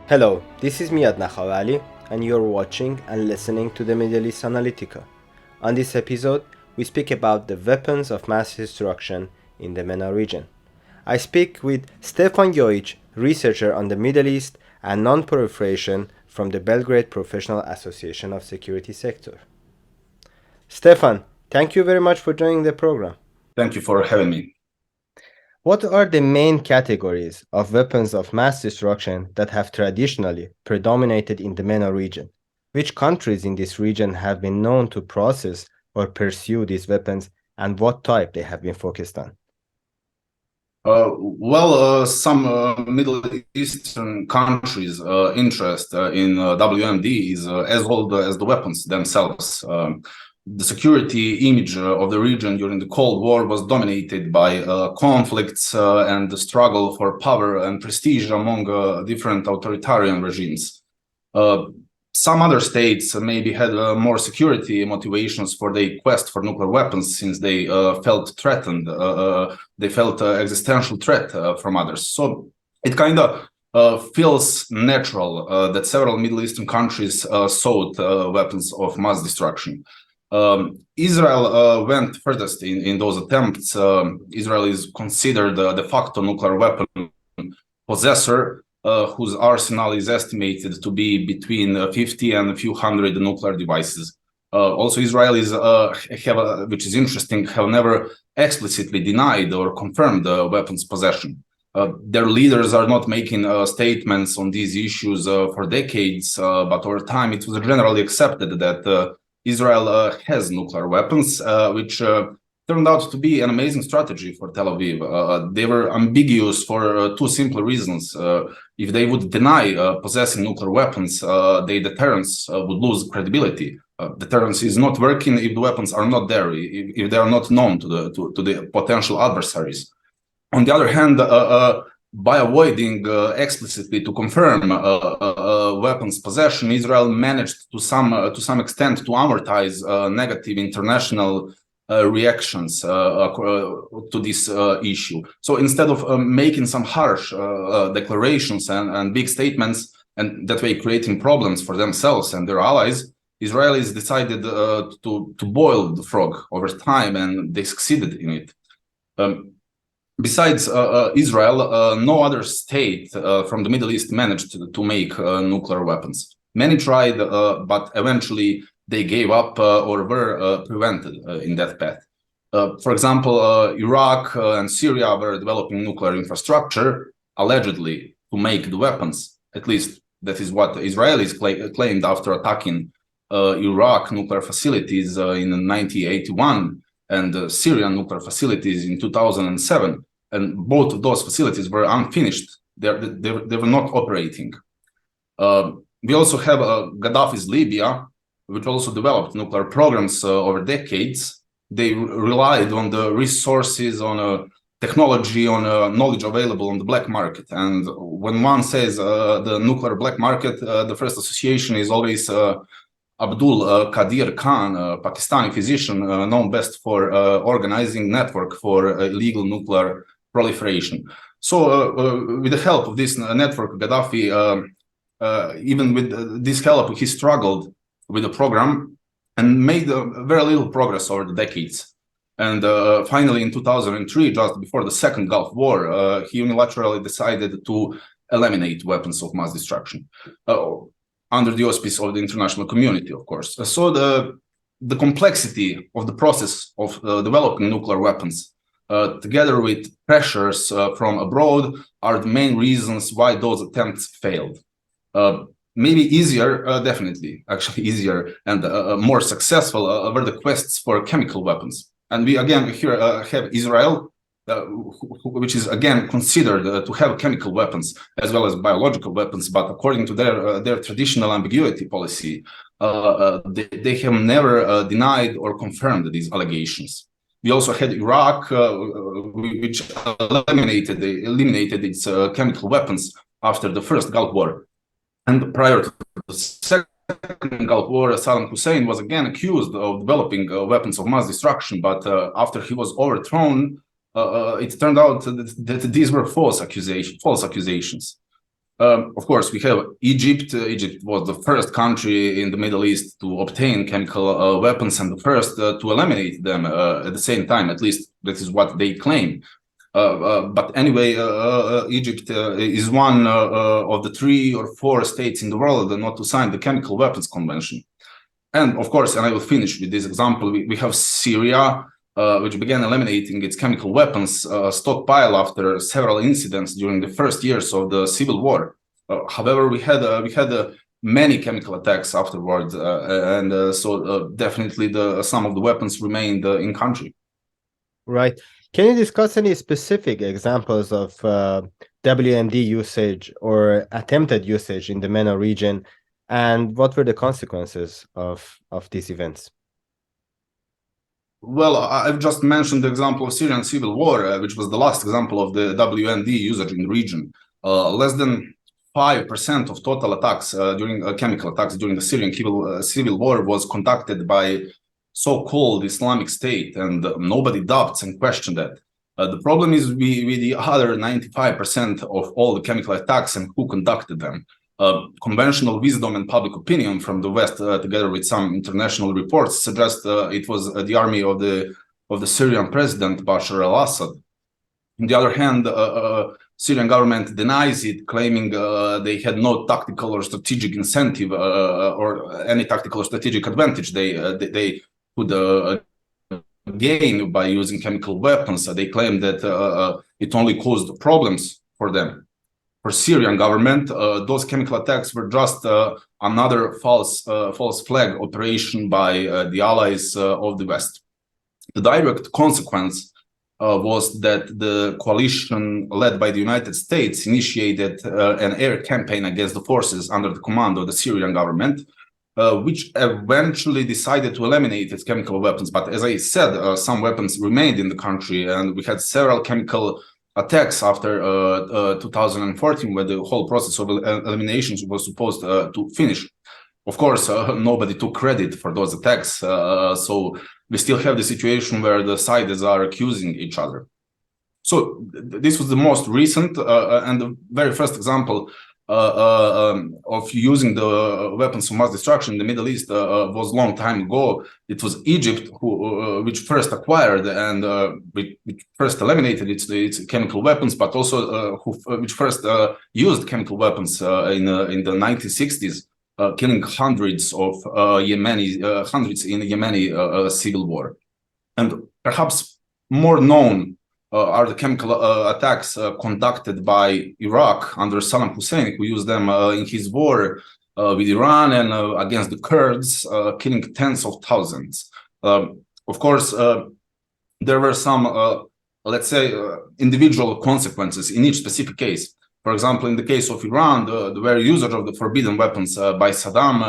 Hello, this is me at Nakhavali, and you're watching and listening to the Middle East Analitika. On this episode, we speak about the weapons of mass destruction in the MENA region. I speak with Stefan Jojić, researcher on the Middle East and non-proliferation from the Belgrade Professional Association of Security Sector. Stefan, thank you very much for joining the program. Thank you for having me. What are the main categories of weapons of mass destruction that have traditionally predominated in the MENA region? Which countries in this region have been known to process or pursue these weapons, and what type they have been focused on? Some Middle Eastern countries' interest in WMD is as old as the weapons themselves. The security image of the region during the Cold War was dominated by conflicts and the struggle for power and prestige among different authoritarian regimes. Some other states maybe had more security motivations for the quest for nuclear weapons, since they felt threatened. They felt existential threat from others. So it kind of feels natural that several Middle Eastern countries sought weapons of mass destruction. Israel went furthest in those attempts. Israel is considered the de facto nuclear weapon possessor, whose arsenal is estimated to be between 50 and a few hundred nuclear devices. Also, Israelis, which is interesting, have never explicitly denied or confirmed weapons possession. Their leaders are not making statements on these issues for decades, but over time it was generally accepted that Israel has nuclear weapons, which turned out to be an amazing strategy for Tel Aviv. They were ambiguous for two simple reasons. If they would deny possessing nuclear weapons, their deterrence would lose credibility. Deterrence is not working if the weapons are not there, if they are not known to the potential adversaries. On the other hand, by avoiding explicitly to confirm weapons possession, Israel managed to some extent to amortize negative international reactions to this issue. So instead of making some harsh declarations and big statements, and that way creating problems for themselves and their allies, Israelis decided to boil the frog over time, and they succeeded in it. Besides Israel, no other state from the Middle East managed to make nuclear weapons. Many tried, but eventually they gave up or were prevented in that path. For example, Iraq and Syria were developing nuclear infrastructure, allegedly to make the weapons. At least that is what Israelis claimed after attacking Iraq nuclear facilities in 1981 and Syrian nuclear facilities in 2007. And both of those facilities were unfinished. They were not operating. We also have Gaddafi's Libya, which also developed nuclear programs over decades. They relied on the resources, on technology, on knowledge available on the black market. And when one says the nuclear black market, the first association is always Abdul Qadir Khan, a Pakistani physician known best for organizing network for illegal nuclear proliferation. So with the help of this network, Gaddafi, even with this help, he struggled with the program and made very little progress over the decades. And finally, in 2003, just before the Second Gulf War, he unilaterally decided to eliminate weapons of mass destruction under the auspice of the international community, of course. So the complexity of the process of developing nuclear weapons, together with pressures from abroad, are the main reasons why those attempts failed. Maybe easier, definitely, actually easier and more successful were the quests for chemical weapons. And we again here have Israel, which is again considered to have chemical weapons as well as biological weapons, but according to their traditional ambiguity policy, they have never denied or confirmed these allegations. We also had Iraq, which eliminated its chemical weapons after the first Gulf War. And prior to the Second Gulf War, Saddam Hussein was again accused of developing weapons of mass destruction, but after he was overthrown, it turned out that these were false accusations. Of course, we have Egypt. Egypt was the first country in the Middle East to obtain chemical weapons and the first to eliminate them at the same time. At least this is what they claim. But anyway, Egypt is one of the 3 or 4 states in the world not to sign the Chemical Weapons Convention. And of course, and I will finish with this example, we have Syria, which began eliminating its chemical weapons stockpile after several incidents during the first years of the civil war. However, we had many chemical attacks afterwards, and so definitely some of the weapons remained in country. Right. Can you discuss any specific examples of WMD usage or attempted usage in the MENA region, and what were the consequences of these events? Well, I've just mentioned the example of Syrian civil war, which was the last example of the WMD usage in the region. Less than 5% of total attacks during chemical attacks during the Syrian civil war was conducted by so-called Islamic State, and nobody doubts and questions that. The problem is with the other 95% of all the chemical attacks and who conducted them. Conventional wisdom and public opinion from the West, together with some international reports, suggest it was the army of the Syrian president Bashar al-Assad. On the other hand, Syrian government denies it, claiming they had no tactical or strategic incentive or any tactical or strategic advantage they could gain by using chemical weapons. They claim that it only caused problems for them. For Syrian government, those chemical attacks were just another false flag operation by the allies of the West. The direct consequence was that the coalition led by the United States initiated an air campaign against the forces under the command of the Syrian government, which eventually decided to eliminate its chemical weapons. But as I said, some weapons remained in the country, and we had several chemical attacks after 2014, where the whole process of eliminations was supposed to finish. Of course, nobody took credit for those attacks, so we still have the situation where the sides are accusing each other. So this was the most recent and the very first example of using the weapons of mass destruction in the Middle East was a long time ago. It was Egypt which first acquired and which first eliminated its chemical weapons, but also which first used chemical weapons in the 1960s, killing hundreds of hundreds in the Yemeni civil war. And perhaps more known are the chemical attacks conducted by Iraq under Saddam Hussein, who used them in his war with Iran and against the Kurds, killing tens of thousands. Of course, there were some, let's say, individual consequences in each specific case. For example, in the case of Iran, the very usage of the forbidden weapons by Saddam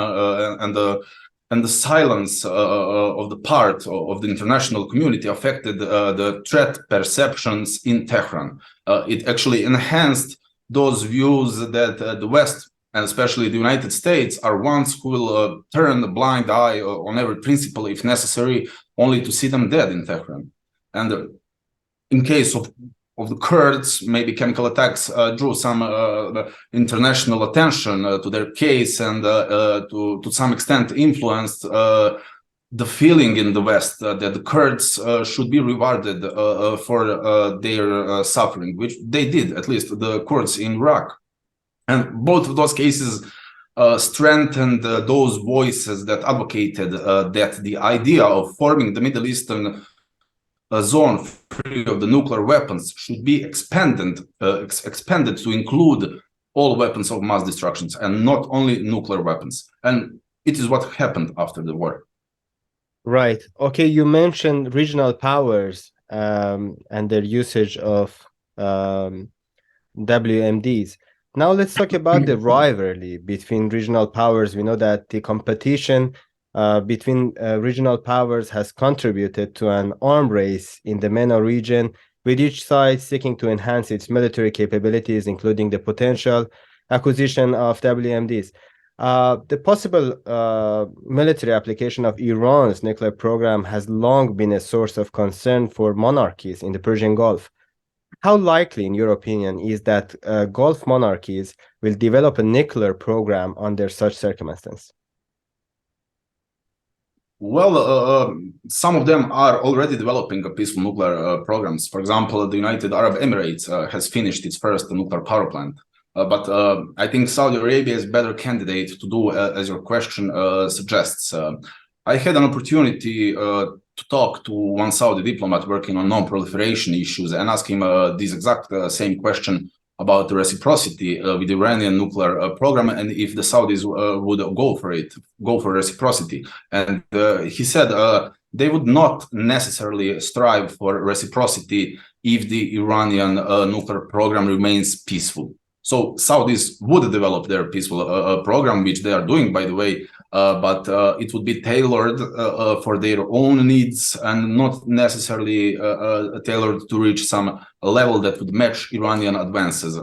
and the silence of the part of the international community affected the threat perceptions in Tehran. It actually enhanced those views that the West, and especially the United States, are ones who will turn a blind eye on every principle if necessary, only to see them dead in Tehran. And in case of the Kurds, maybe chemical attacks drew some international attention to their case and to some extent influenced the feeling in the West that the Kurds should be rewarded for their suffering, which they did, at least the Kurds in Iraq. And both of those cases strengthened those voices that advocated that the idea of forming the Middle Eastern zone free of the nuclear weapons should be expanded to include all weapons of mass destruction and not only nuclear weapons. And it is what happened after the war. Right. Okay, you mentioned regional powers and their usage of WMDs. Now let's talk about the rivalry between regional powers. We know that the competition between regional powers has contributed to an arms race in the MENA region, with each side seeking to enhance its military capabilities, including the potential acquisition of WMDs. The possible military application of Iran's nuclear program has long been a source of concern for monarchies in the Persian Gulf. How likely, in your opinion, is that Gulf monarchies will develop a nuclear program under such circumstances? Well, some of them are already developing a peaceful nuclear programs. For example, the United Arab Emirates has finished its first nuclear power plant. But I think Saudi Arabia is a better candidate to do as your question suggests. I had an opportunity to talk to one Saudi diplomat working on non-proliferation issues and ask him this exact same question about the reciprocity with the Iranian nuclear program, and if the Saudis would go for reciprocity. And he said they would not necessarily strive for reciprocity if the Iranian nuclear program remains peaceful. So Saudis would develop their peaceful program, which they are doing, by the way, but it would be tailored for their own needs and not necessarily tailored to reach some level that would match Iranian advances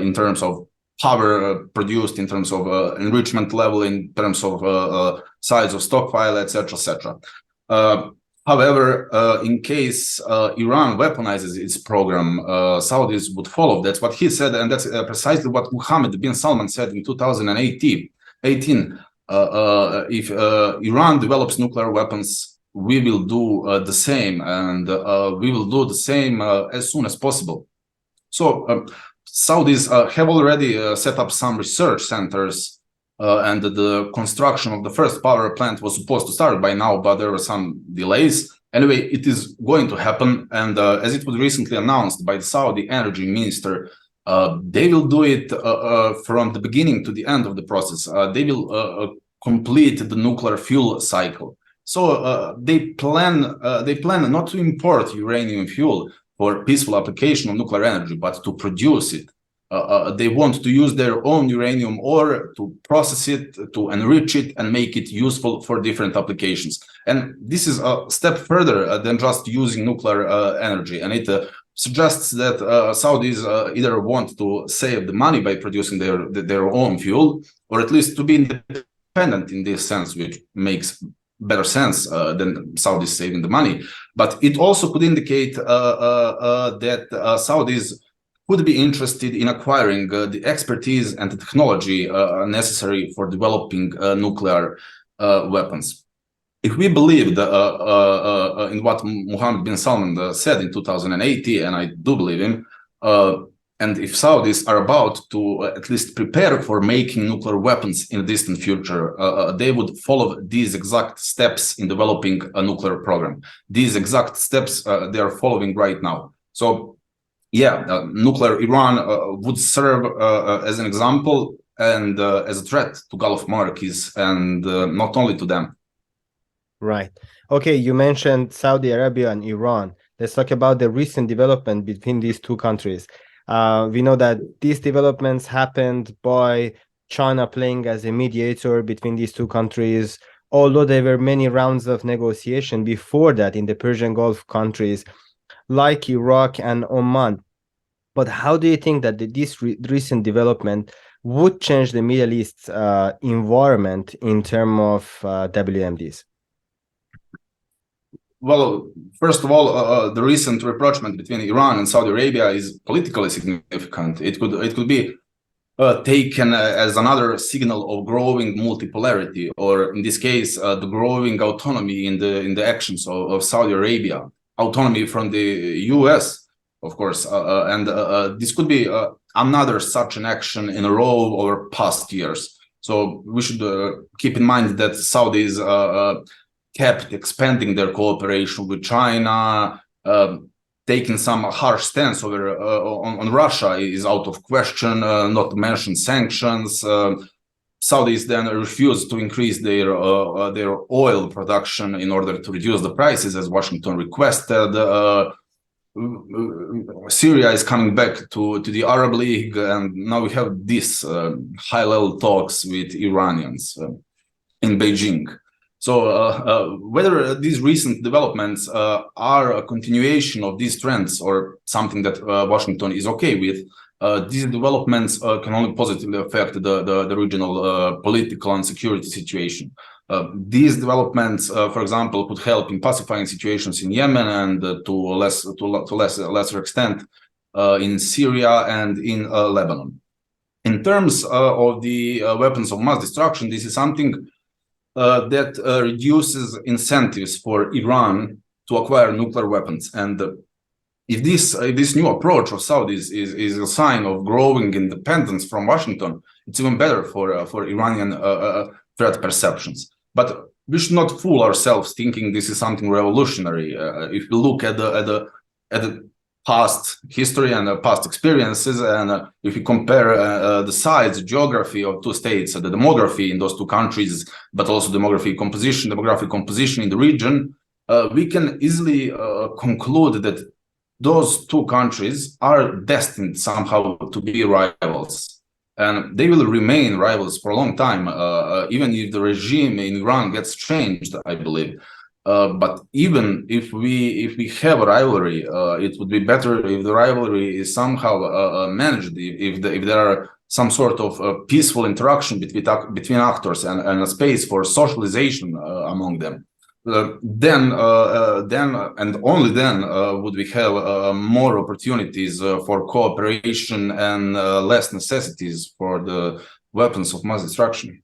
in terms of power produced, in terms of enrichment level, in terms of size of stockpile, etc., etc. However, in case Iran weaponizes its program, Saudis would follow. That's what he said, and that's precisely what Mohammed bin Salman said in 2018. If Iran develops nuclear weapons, we will do the same, and we will do the same as soon as possible. So Saudis have already set up some research centers, and the construction of the first power plant was supposed to start by now, but there were some delays. Anyway, it is going to happen, and as it was recently announced by the Saudi energy minister, they will do it from the beginning to the end of the process. They will complete the nuclear fuel cycle. So they plan not to import uranium fuel for peaceful application of nuclear energy, but to produce it. They want to use their own uranium ore to process it, to enrich it, and make it useful for different applications. And this is a step further than just using nuclear energy. And it suggests that Saudis either want to save the money by producing their own fuel, or at least to be independent in this sense, which makes better sense than Saudis saving the money. But it also could indicate that Saudis would be interested in acquiring the expertise and the technology necessary for developing nuclear weapons. If we believed in what Mohammed bin Salman said in 2018, and I do believe him, and if Saudis are about to at least prepare for making nuclear weapons in the distant future, they would follow these exact steps in developing a nuclear program. These exact steps they are following right now. So yeah, nuclear Iran would serve as an example and as a threat to Gulf monarchies, and not only to them. Right. Okay, you mentioned Saudi Arabia and Iran. Let's talk about the recent development between these two countries. We know that these developments happened by China playing as a mediator between these two countries, although there were many rounds of negotiation before that in the Persian Gulf countries like Iraq and Oman. But how do you think that this recent development would change the Middle East environment in terms of WMDs? Well, first of all, the recent rapprochement between Iran and Saudi Arabia is politically significant. It could be taken as another signal of growing multipolarity, or in this case, the growing autonomy in the actions of Saudi Arabia, autonomy from the U.S., of course, and this could be another such an action in a row over past years. So we should keep in mind that Saudis kept expanding their cooperation with China. Taking some harsh stance over on Russia is out of question, not to mention sanctions. Saudis then refused to increase their oil production in order to reduce the prices, as Washington requested. Syria is coming back to the Arab League, and now we have these high-level talks with Iranians in Beijing. So whether these recent developments are a continuation of these trends or something that Washington is okay with, these developments can only positively affect the regional political and security situation. These developments, for example, could help in pacifying situations in Yemen, and to a lesser extent, in Syria and in Lebanon. In terms of the weapons of mass destruction, this is something that reduces incentives for Iran to acquire nuclear weapons. And if this new approach of Saudis is a sign of growing independence from Washington, it's even better for Iranian threat perceptions. But we should not fool ourselves thinking this is something revolutionary. If we look at the past history and past experiences, and if we compare the size, geography of two states, the demography in those two countries, but also demographic composition in the region, we can easily conclude that those two countries are destined somehow to be rivals, and they will remain rivals for a long time, even if the regime in Iran gets changed, I believe. But even if we have a rivalry, it would be better if the rivalry is somehow managed, if there are some sort of peaceful interaction between actors and a space for socialization among them. Then and only then would we have more opportunities for cooperation and less necessities for the weapons of mass destruction.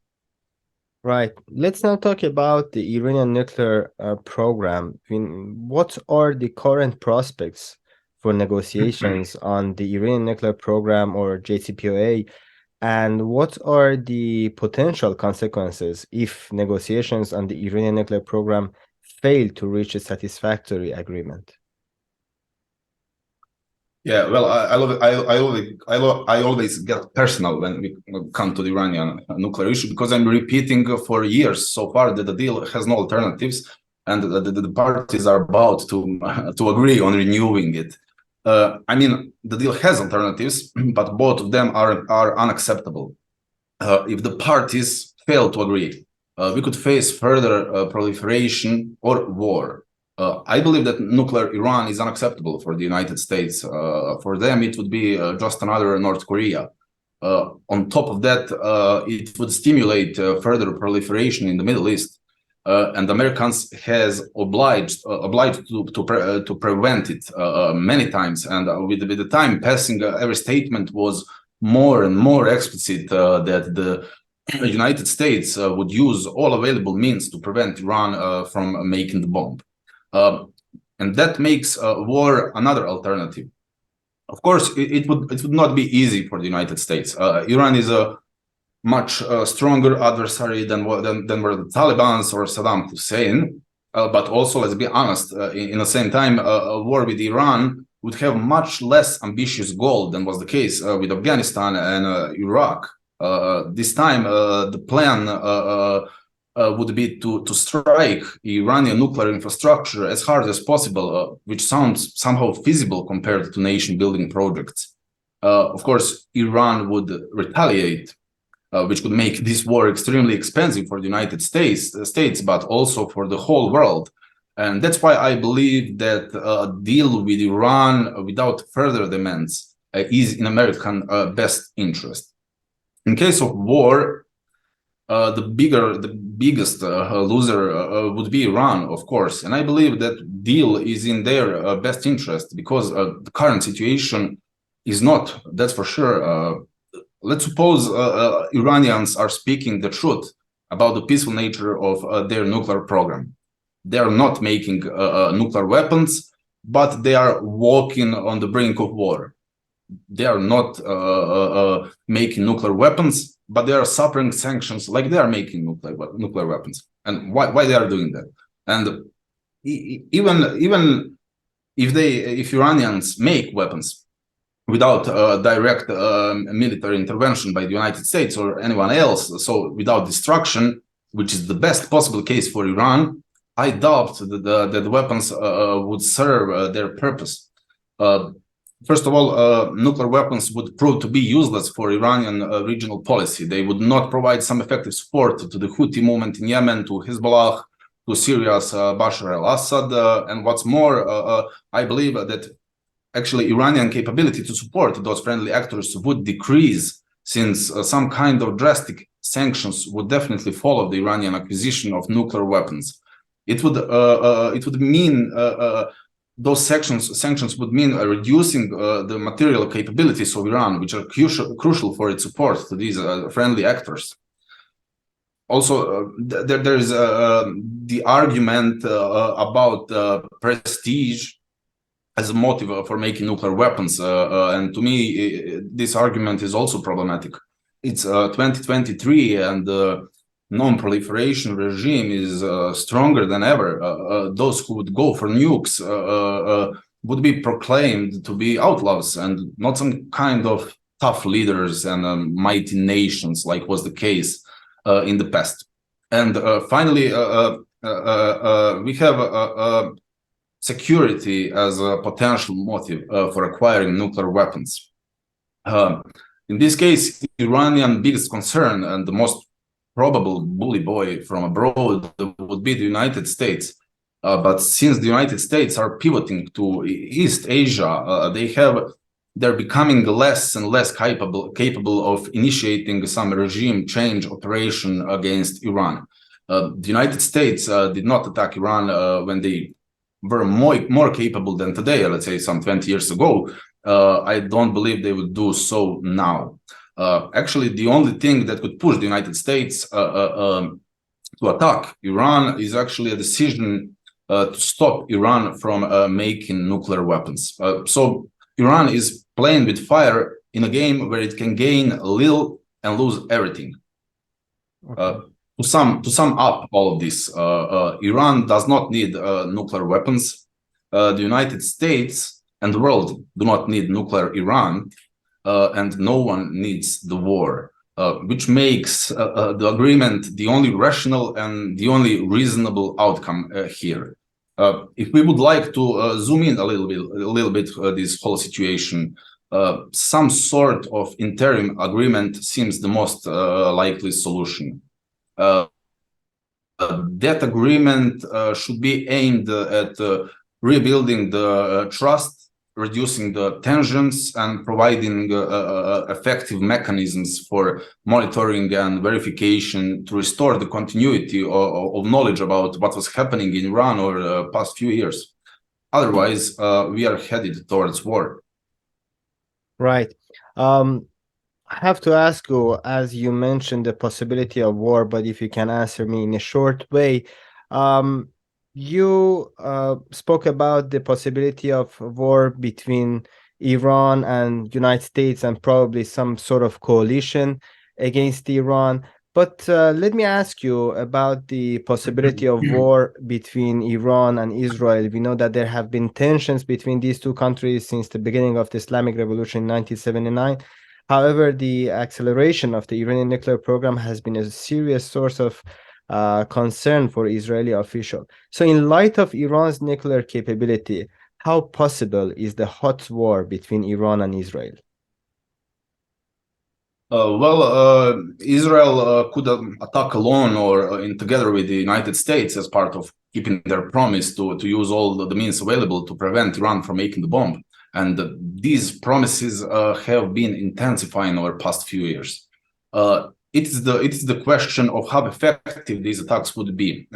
Right. Let's now talk about the Iranian nuclear program. What are the current prospects for negotiations on the Iranian nuclear program, or JCPOA, and what are the potential consequences if negotiations on the Iranian nuclear program fail to reach a satisfactory agreement? Yeah, well, I always get personal when we come to the Iranian nuclear issue, because I'm repeating for years so far that the deal has no alternatives, and the parties are about to agree on renewing it. I mean, the deal has alternatives, but both of them are unacceptable. If the parties fail to agree, we could face further proliferation or war. I believe that nuclear Iran is unacceptable for the United States. For them, it would be just another North Korea. On top of that, it would stimulate further proliferation in the Middle East, and Americans has obliged to prevent it many times. And with the time passing, every statement was more and more explicit that the United States would use all available means to prevent Iran from making the bomb. And that makes war another alternative. Of course, it would not be easy for the United States. Iran is a much stronger adversary than were the Taliban's or Saddam Hussein. But also, let's be honest, in the same time, a war with Iran would have much less ambitious goal than was the case with Afghanistan and Iraq. This time, the plan would be to strike Iranian nuclear infrastructure as hard as possible, which sounds somehow feasible compared to nation-building projects. Of course, Iran would retaliate, which could make this war extremely expensive for the United States, but also for the whole world. And that's why I believe that a deal with Iran without further demands is in American best interest. In case of war, the biggest loser would be Iran, of course. And I believe that deal is in their best interest, because the current situation is not, that's for sure. Let's suppose Iranians are speaking the truth about the peaceful nature of their nuclear program. They are not making nuclear weapons, but they are walking on the brink of war. They are not making nuclear weapons, but they are suffering sanctions like they are making nuclear weapons. And why they are doing that? And even if Iranians make weapons without direct military intervention by the United States or anyone else, so without destruction, which is the best possible case for Iran, I doubt that the weapons would serve their purpose. First of all, nuclear weapons would prove to be useless for Iranian regional policy. They would not provide some effective support to the Houthi movement in Yemen, to Hezbollah, to Syria's Bashar al-Assad. And what's more, I believe that actually Iranian capability to support those friendly actors would decrease, since some kind of drastic sanctions would definitely follow the Iranian acquisition of nuclear weapons. It would mean those sanctions would mean reducing the material capabilities of Iran, which are crucial for its support to these friendly actors. Also, there is the argument about prestige as a motive for making nuclear weapons, and to me, this argument is also problematic. It's 2023, and the non-proliferation regime is stronger than ever. Those who would go for nukes would be proclaimed to be outlaws and not some kind of tough leaders and mighty nations like was the case in the past. And finally, we have security as a potential motive for acquiring nuclear weapons. In this case, Iranian biggest concern and the most probable bully boy from abroad would be the United States. But since the United States are pivoting to East Asia, they're becoming less and less capable of initiating some regime change operation against Iran. The United States did not attack Iran when they were more capable than today, let's say some 20 years ago. I don't believe they would do so now. Actually, the only thing that could push the United States to attack Iran is actually a decision to stop Iran from making nuclear weapons. So Iran is playing with fire in a game where it can gain a little and lose everything. Okay. To sum up all of this, Iran does not need nuclear weapons. The United States and the world do not need nuclear Iran, and no one needs the war, which makes the agreement the only rational and the only reasonable outcome here. If we would like to zoom in a little bit this whole situation, some sort of interim agreement seems the most likely solution. That agreement should be aimed at rebuilding the trust, reducing the tensions, and providing effective mechanisms for monitoring and verification to restore the continuity of knowledge about what was happening in Iran over the past few years. Otherwise, we are headed towards war. Right. I have to ask you, as you mentioned the possibility of war, but if you can answer me in a short way, you spoke about the possibility of war between Iran and United States and probably some sort of coalition against Iran. But let me ask you about the possibility of war between Iran and Israel. We know that there have been tensions between these two countries since the beginning of the Islamic Revolution in 1979. However, the acceleration of the Iranian nuclear program has been a serious source of concern for Israeli officials. So in light of Iran's nuclear capability, how possible is the hot war between Iran and Israel? Israel could attack alone or together with the United States as part of keeping their promise to use all the means available to prevent Iran from making the bomb. And these promises have been intensifying over the past few years. It's the question of how effective these attacks would be.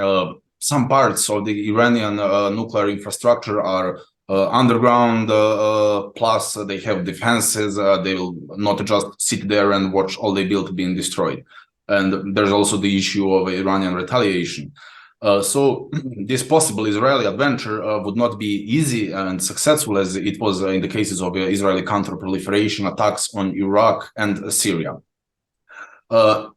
Some parts of the Iranian nuclear infrastructure are underground, plus they have defenses. They will not just sit there and watch all they built being destroyed. And there's also the issue of Iranian retaliation. So this possible Israeli adventure would not be easy and successful as it was in the cases of Israeli counter-proliferation attacks on Iraq and Syria.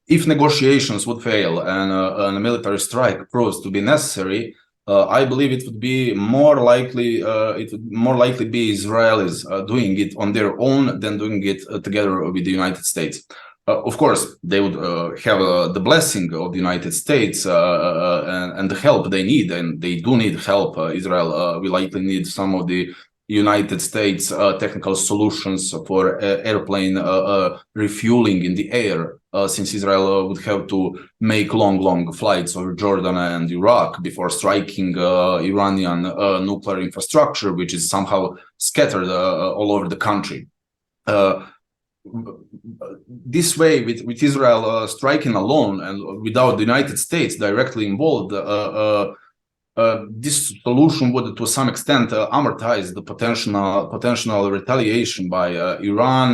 If negotiations would fail and a military strike proves to be necessary, I believe it would be more likely be Israelis doing it on their own than doing it together with the United States. Of course, they would have the blessing of the United States and the help they need, and they do need help. Israel will likely need some of the United States technical solutions for airplane refueling in the air, since Israel would have to make long flights over Jordan and Iraq before striking Iranian nuclear infrastructure, which is somehow scattered all over the country. This way, with Israel striking alone and without the United States directly involved, this solution would, to some extent, amortize the potential retaliation by Iran,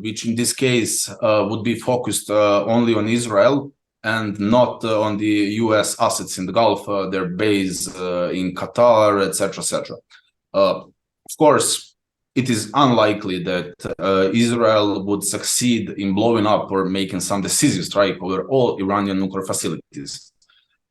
which in this case would be focused only on Israel and not on the U.S. assets in the Gulf, their base in Qatar, etc., etc. Of course, it is unlikely that Israel would succeed in blowing up or making some decisive strike over all Iranian nuclear facilities.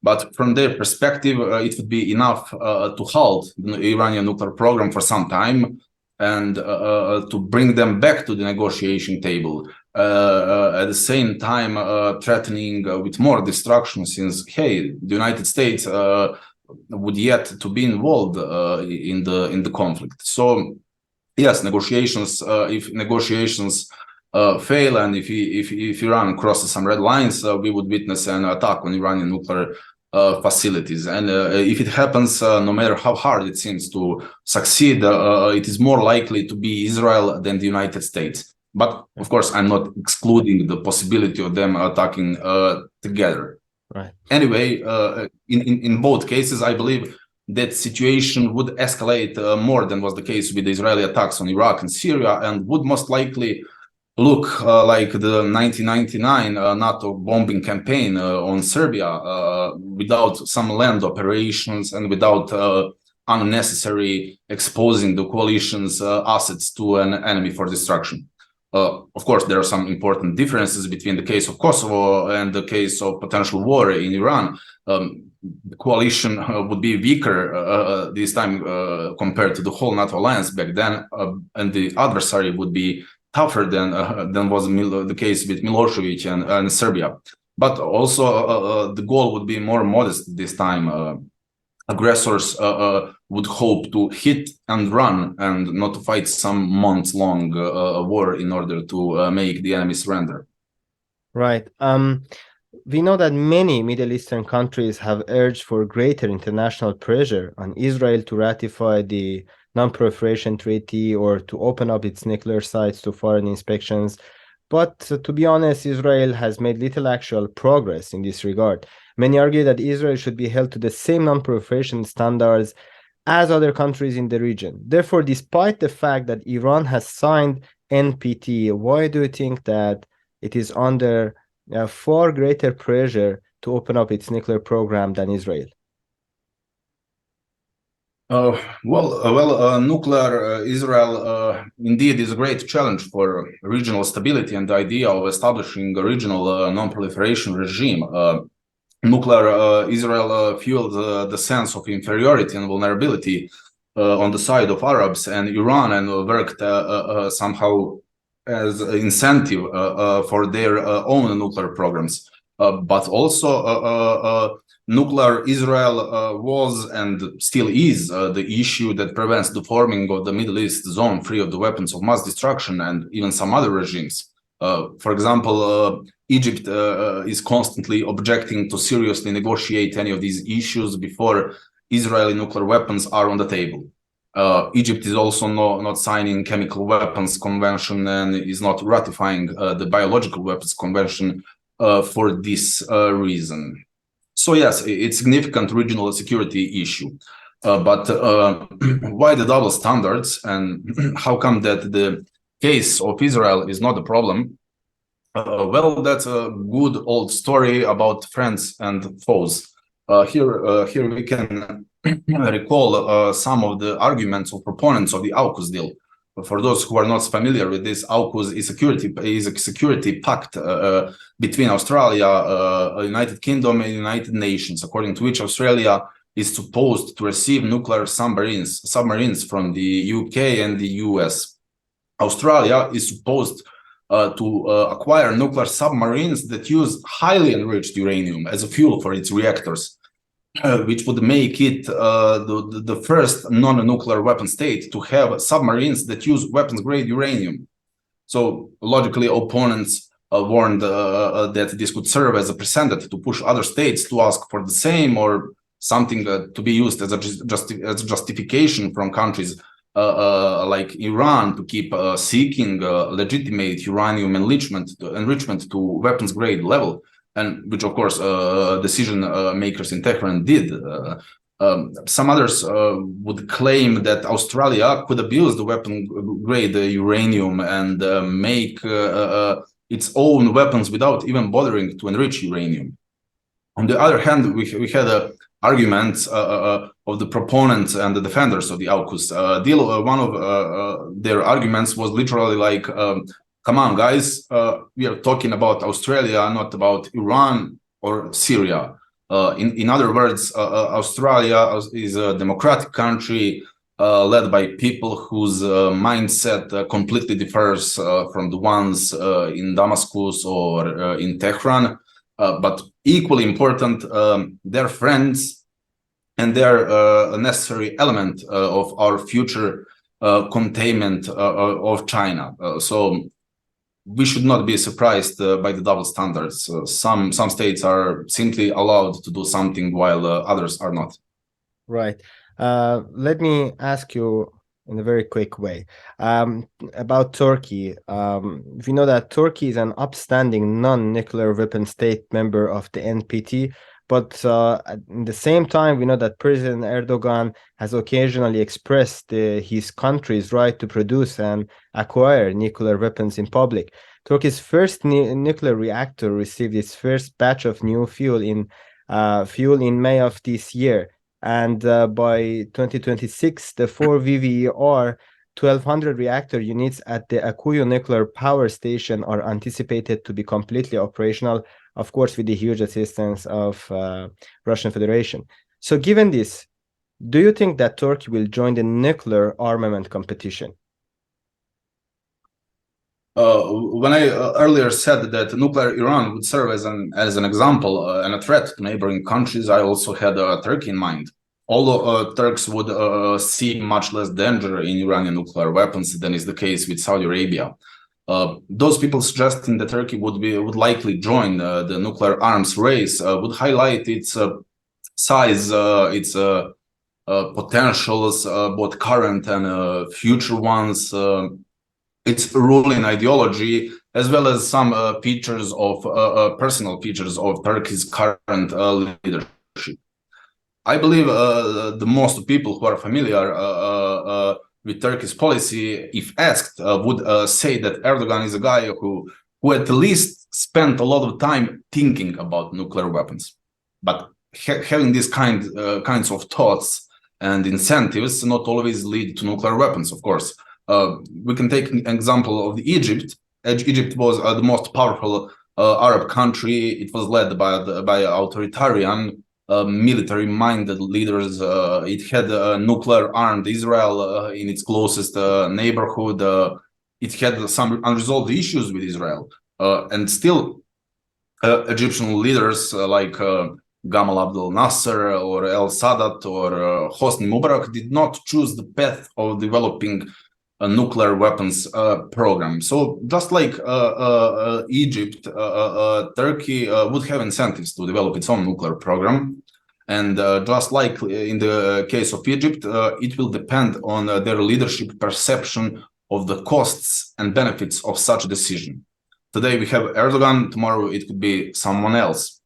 But from their perspective, it would be enough to halt the Iranian nuclear program for some time and to bring them back to the negotiation table. At the same time, threatening with more destruction, since, hey, the United States would yet to be involved in the conflict. So, yes, negotiations. If negotiations fail and if Iran crosses some red lines, we would witness an attack on Iranian nuclear facilities. And if it happens, no matter how hard it seems to succeed, it is more likely to be Israel than the United States. But of course, I'm not excluding the possibility of them attacking together. Right. Anyway, in both cases, I believe that situation would escalate more than was the case with the Israeli attacks on Iraq and Syria, and would most likely look like the 1999 NATO bombing campaign on Serbia, without some land operations and without unnecessary exposing the coalition's assets to an enemy for destruction. Of course, there are some important differences between the case of Kosovo and the case of potential war in Iran. The coalition would be weaker this time compared to the whole NATO alliance back then, and the adversary would be tougher than was the case with Milosevic and Serbia. But also the goal would be more modest this time. Aggressors would hope to hit and run and not to fight some months-long war in order to make the enemy surrender. Right. We know that many Middle Eastern countries have urged for greater international pressure on Israel to ratify the Non-Proliferation Treaty or to open up its nuclear sites to foreign inspections. But to be honest, Israel has made little actual progress in this regard. Many argue that Israel should be held to the same non-proliferation standards as other countries in the region. Therefore, despite the fact that Iran has signed NPT, why do you think that it is under far greater pressure to open up its nuclear program than Israel? Nuclear Israel indeed is a great challenge for regional stability and the idea of establishing a regional non-proliferation regime. Nuclear Israel fueled the sense of inferiority and vulnerability on the side of Arabs and Iran, and worked somehow as an incentive for their own nuclear programs. But also nuclear Israel was and still is the issue that prevents the forming of the Middle East zone free of the weapons of mass destruction and even some other regimes. For example, Egypt is constantly objecting to seriously negotiate any of these issues before Israeli nuclear weapons are on the table. Egypt is also not signing Chemical Weapons Convention and is not ratifying the Biological Weapons Convention for this reason. So yes, it's a significant regional security issue. But why the double standards, and how come that the case of Israel is not a problem? Well, that's a good old story about friends and foes. Here we can recall some of the arguments of proponents of the AUKUS deal. For those who are not familiar with this, AUKUS is a security pact between Australia, United Kingdom, and United Nations, according to which Australia is supposed to receive nuclear submarines from the UK and the US. Australia is supposed to acquire nuclear submarines that use highly enriched uranium as a fuel for its reactors, which would make it the first non-nuclear weapon state to have submarines that use weapons-grade uranium. So logically, opponents warned that this could serve as a precedent to push other states to ask for the same, or something to be used as a justification from countries like Iran to keep seeking legitimate uranium enrichment to weapons-grade level. And which, of course, decision makers in Tehran did. Some others would claim that Australia could abuse the weapon-grade uranium and make its own weapons without even bothering to enrich uranium. On the other hand, we had arguments of the proponents and the defenders of the AUKUS deal. One of their arguments was literally like, come on, guys, we are talking about Australia, not about Iran or Syria. In other words, Australia is a democratic country led by people whose mindset completely differs from the ones in Damascus or in Tehran. But equally important, they're friends and they're a necessary element of our future containment of China. So we should not be surprised by the double standards. Some states are simply allowed to do something while others are not. Right. Let me ask you in a very quick way about Turkey. We know that Turkey is an upstanding non-nuclear weapon state member of the NPT, but at the same time, we know that President Erdogan has occasionally expressed his country's right to produce and acquire nuclear weapons in public. Turkey's first nuclear reactor received its first batch of new fuel in May of this year. And by 2026, the 4 VVER 1200 reactor units at the Akuyu nuclear power station are anticipated to be completely operational, of course, with the huge assistance of Russian Federation. So given this, do you think that Turkey will join the nuclear armament competition? When I earlier said that nuclear Iran would serve as an example and a threat to neighboring countries, I also had Turkey in mind. Although Turks would see much less danger in Iranian nuclear weapons than is the case with Saudi Arabia. Those people suggesting that Turkey would likely join the nuclear arms race would highlight its size, its potentials, both current and future ones, its ruling ideology, as well as some personal features of Turkey's current leadership. I believe the most people who are familiar with Turkey's policy, if asked, would say that Erdogan is a guy who at least spent a lot of time thinking about nuclear weapons. But having these kinds of thoughts and incentives not always lead to nuclear weapons, of course. We can take an example of Egypt. Egypt was the most powerful Arab country. It was led by authoritarian, military-minded leaders. It had nuclear-armed Israel in its closest neighborhood. It had some unresolved issues with Israel. And still, Egyptian leaders like Gamal Abdel Nasser or El Sadat or Hosni Mubarak did not choose the path of developing a nuclear weapons program. So just like Egypt, Turkey would have incentives to develop its own nuclear program. And just like in the case of Egypt, it will depend on their leadership perception of the costs and benefits of such a decision. Today we have Erdogan, tomorrow it could be someone else.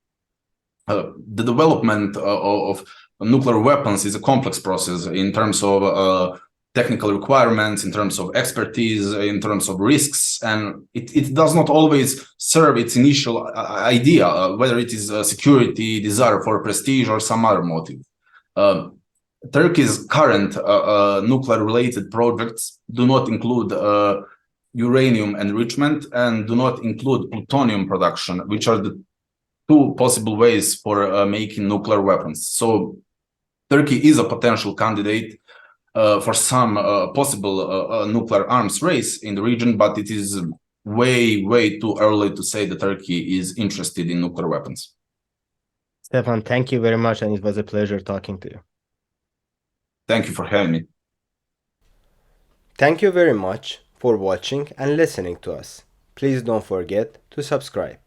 The development of nuclear weapons is a complex process in terms of technical requirements, in terms of expertise, in terms of risks, and it does not always serve its initial idea, whether it is security, desire for prestige, or some other motive. Turkey's current nuclear-related projects do not include uranium enrichment and do not include plutonium production, which are the two possible ways for making nuclear weapons. So Turkey is a potential candidate for some possible nuclear arms race in the region, but it is way too early to say that Turkey is interested in nuclear weapons. Stefan, thank you very much, and it was a pleasure talking to you. Thank you for having me. Thank you very much for watching and listening to us. Please don't forget to subscribe.